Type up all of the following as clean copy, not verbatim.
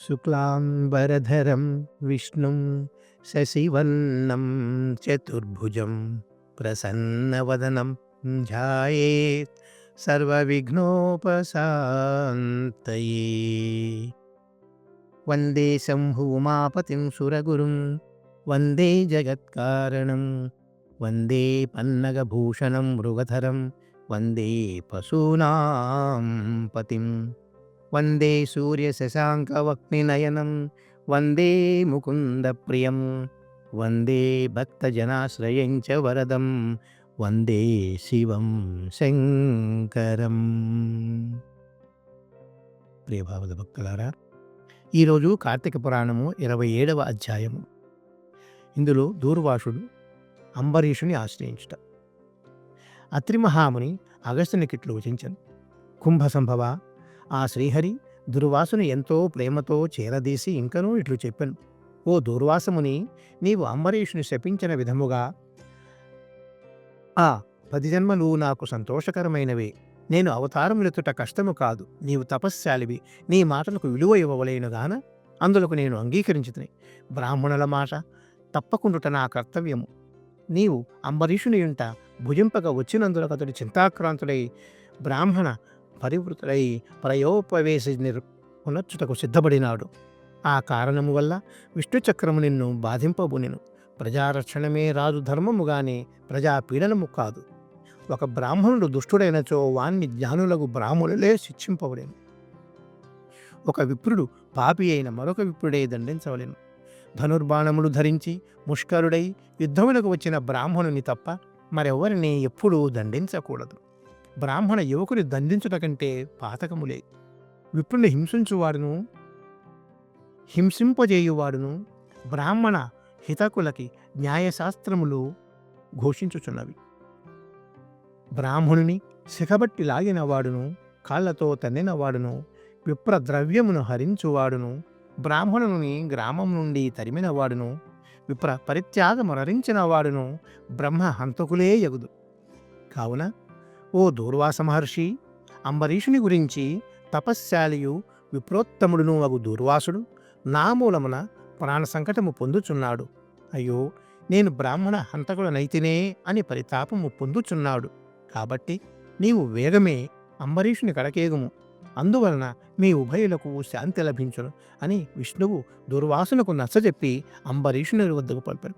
శుక్లాంబరధరం విష్ణుం శశివర్ణం చతుర్భుజం ప్రసన్నవదనం ధ్యాయేత్ సర్వవిఘ్నోపశాంతయే. వందే శంభుమాపతిం సురగురుం వందే జగత్కారణం వందే పన్నగభూషణం మృగధరం వందే పశూనాం పతిం వందే సూర్యశశాంకవక్నినయనం వందే ముకుందప్రియం వందే భక్తజనాశ్రయం చ వరదం వందే శివం శంకరం. ప్రియభావద భక్తులారా, ఈరోజు కార్తీక పురాణము 27వ అధ్యాయము. ఇందులో దూర్వాసుడు అంబరీషుని ఆశ్రయించుట. అత్రి మహాముని అగస్త్యునికిట్లు వచించను. కుంభ సంభవ, ఆ శ్రీహరి దుర్వాసుని ఎంతో ప్రేమతో చేరదీసి ఇంకనూ ఇట్లు చెప్పాను. ఓ దూర్వాసముని, నీవు అంబరీషుని శపించిన విధముగా ఆ 10 జన్మలు నాకు సంతోషకరమైనవే. నేను అవతారములెత్తుట కష్టము కాదు. నీవు తపశ్శాలివి. నీ మాటలకు విలువ ఇవ్వవలేనుగాన అందులకు నేను అంగీకరించుతుని. బ్రాహ్మణుల మాట తప్పకుండుట నా కర్తవ్యము. నీవు అంబరీషుని యుంట భుజింపక వచ్చినందులకు అతడు చింతాక్రాంతుడై బ్రాహ్మణ పరివృతుడై ప్రయోపవేశ పునర్చుటకు సిద్ధపడినాడు. ఆ కారణము వల్ల విష్ణుచక్రము నిన్ను బాధింపబునెను. ప్రజారక్షణమే రాజు ధర్మము గాని ప్రజాపీడనము కాదు. ఒక బ్రాహ్మణుడు దుష్టుడైనచో వాణ్ణి జ్ఞానులకు బ్రాహ్మణులే శిక్షింపవలెను. ఒక విప్రుడు పాపి అయిన మరొక విప్రుడే దండించవలెను. ధనుర్బాణములు ధరించి ముష్కరుడై యుద్ధములకు వచ్చిన బ్రాహ్మణుని తప్ప మరెవరిని ఎప్పుడూ దండించకూడదు. బ్రాహ్మణ యువకుని దండించుట కంటే పాతకములే. విప్రుని హింసించువాడును హింసింపజేయువాడును బ్రాహ్మణ హితకులకి న్యాయశాస్త్రములు ఘోషించుచున్నవి. బ్రాహ్మణుని శిఖబట్టి లాగినవాడును కాళ్లతో తన్నినవాడును విప్ర ద్రవ్యమును హరించువాడును బ్రాహ్మణుని గ్రామం నుండి తరిమినవాడును విప్ర పరిత్యాగమునరించిన వాడును బ్రహ్మ హంతకులే యగుదు. కావున ఓ దూర్వాస మహర్షి, అంబరీషుని గురించి తపశ్శాలియు విప్రోత్తముడును అగు దూర్వాసుడు నా మూలమున ప్రాణ సంకటము పొందుచున్నాడు. అయ్యో, నేను బ్రాహ్మణ హంతకుడనైతినే అని పరితాపము పొందుచున్నాడు. కాబట్టి నీవు వేగమే అంబరీషుని కడకేగుము. అందువలన మీ ఉభయులకు శాంతి లభించును అని విష్ణువు దుర్వాసునకు నచ్చజెప్పి అంబరీషుని వద్దకు పంపారు.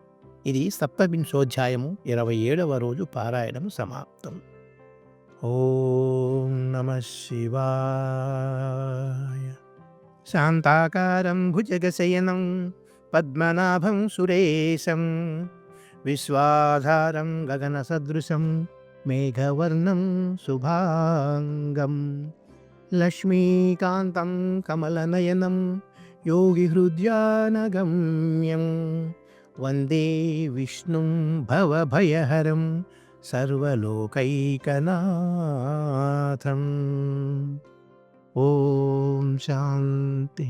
ఇది సప్తవింశోధ్యాయము 27వ రోజు పారాయణము సమాప్తం. ఓం నమః శివాయ. శాంతాకారం భుజగశయనం పద్మనాభం సురేశం విశ్వాధారం గగనసదృశం మేఘవర్ణం శుభాంగం లక్ష్మీకాంతం కమలనయనం యోగిహృద్యానగమ్యం వందే విష్ణుం భవభయహరం సర్వలోకైకనాథం. ఓం శాంతి.